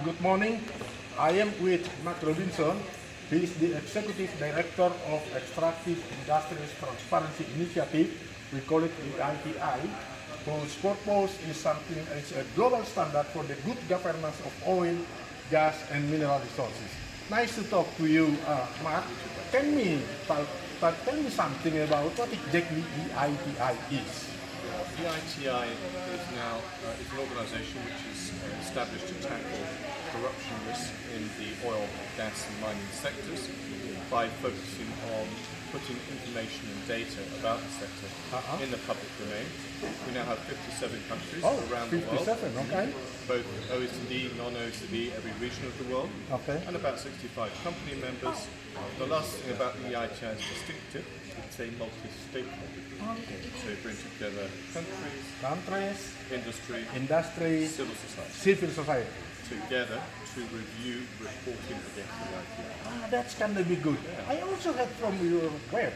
good morning. I am with Matt Robinson. He is the Executive Director of Extractive Industries Transparency Initiative. We call it EITI, whose purpose is something as a global standard for the good governance of oil, gas, and mineral resources. Nice to talk to you, Matt. Tell me something about what exactly EITI is. EITI is now is an organisation which is established to tackle corruption risk in the oil, gas and mining sectors by focusing on putting information and data about the sector in the public domain. We now have 57 countries around the world, okay. both OECD, non-OECD, every region of the world, and about 65 company members. The last thing about the EITI is distinctive. It's a multi-stakeholder group. So it brings together countries, industry, civil society together to review reporting against the EITI. That's kind of be good. Yeah. I also heard from your web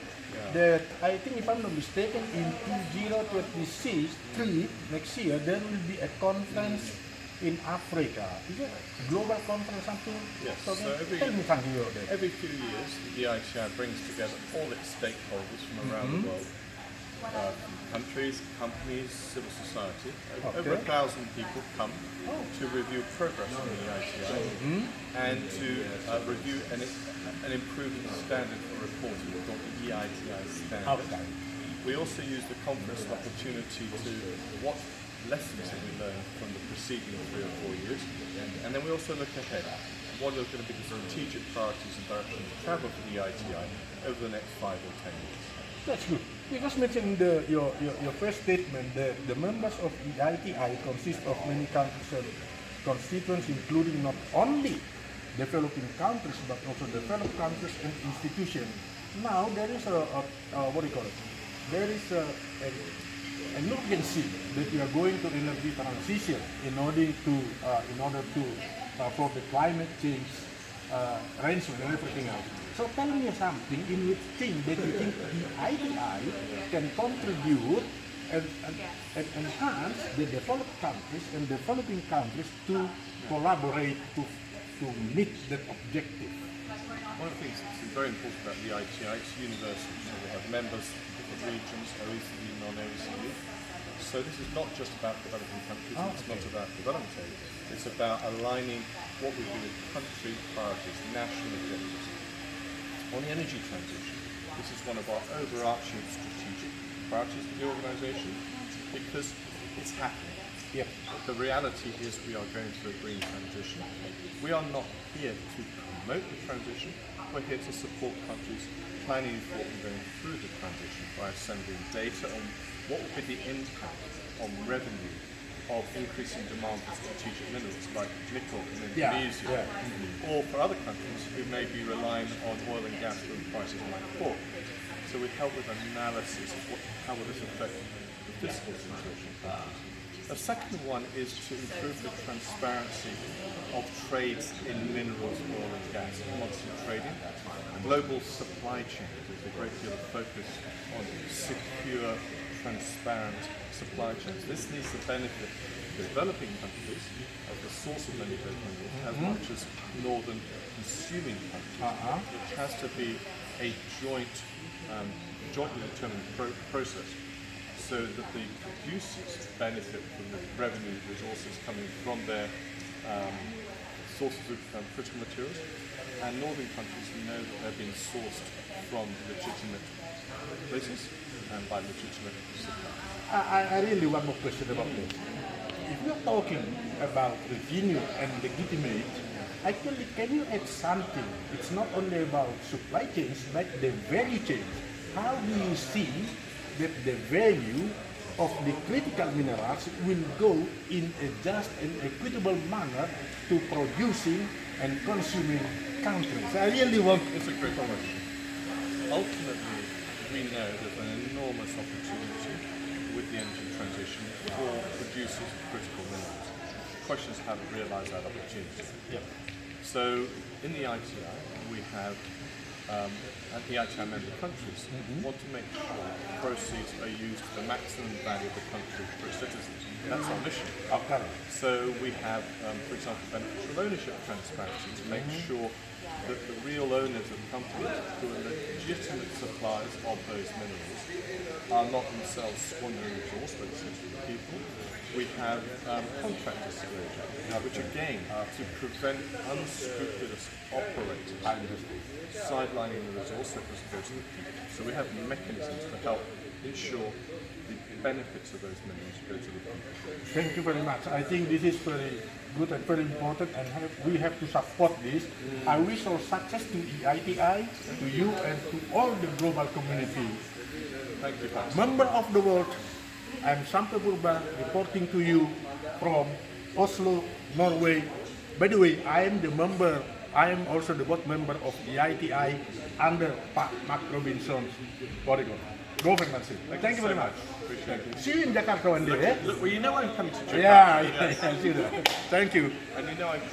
that I think, if I'm not mistaken, in 2023 next year there will be a conference in Africa. Is it a global conference something? Yes. So tell me something about that. Every few years, the EITI brings together all its stakeholders from around the world. Countries, companies, civil society. Over 1,000 people come to review progress on the EITI and to review an improving standard for reporting called the EITI standard. We also use the conference opportunity to what lessons have we learned from the preceding 3 or 4 years, and then we also look ahead. What are going to be the strategic priorities and direction of travel for the EITI over the next 5 or 10 years? That's good. You just mentioned your first statement that the members of EITI consist of many countries and constituents, including not only developing countries but also developed countries and institutions. Now there is There is an urgency that we are going to energy transition in order to for the climate change arrangement and everything else. So tell me something in which thing that you think the EITI can contribute and enhance the developed countries and developing countries to collaborate to meet that objective. One of the things that's very important about the EITI is universal. So we have members from different regions, OECD, non-OECD. So this is not just about developing countries, it's not about development aid. It's about aligning what we do with country priorities, national objectives. On the energy transition, this is one of our overarching strategic priorities for the organisation because it's happening. Yep. The reality is we are going through a green transition. We are not here to promote the transition, we're here to support countries planning for and going through the transition by assembling data on what will be the impact on revenue of increasing demand for strategic minerals like nickel in Indonesia, or for other countries who may be relying on oil and gas for prices like pork. So we help with analysis of how will this affect the fiscal situation of countries. The second one is to improve the transparency of trades in minerals, oil and gas, commodity trading. Global supply chains, there's a great deal of focus on secure, transparent supply chains. This needs to benefit developing countries as the source of many of those minerals as much as northern consuming countries. It has to be a jointly determined process so that the producers benefit from the revenue resources coming from their sources of critical materials, and northern countries know that they're being sourced from legitimate places and by legitimate suppliers. I really want more question about this. If you're talking about revenue and legitimate, actually, can you add something? It's not only about supply chains, but the value chains. How do you see that the value of the critical minerals will go in a just and equitable manner to producing and consuming countries? I really want... It's a great question. Ultimately, we know there's an enormous opportunity with the energy transition for producers of critical minerals. The question is how to realise that opportunity. So in the EITI, we have and EITI member countries want to make sure proceeds are used to the maximum value of the country for its citizens. That's our mission. Okay. So we have, for example, beneficial ownership transparency to make sure that the real owners of companies who are legitimate suppliers of those minerals are not themselves squandering resource bases to the people. We have contract disclosure, which again, to prevent unscrupulous operators sidelining the resource that goes to the people. So we have mechanisms to help ensure the benefits of those minerals go to the people. Thank you very much. I think this is very good and very important, and we have to support this. I wish all success to EITI, to you, and to all the global community. Thank you, Pastor. Member of the world, I'm Sampe Purba reporting to you from Oslo, Norway. By the way, I am also the board member of EITI under Pak Mark Robinson's Oregon governance. Thank you very much. Appreciate it. See you in Jakarta one day. Look, well, you know I'm coming to Japan. Yeah, see you there. Thank you. And you know I'm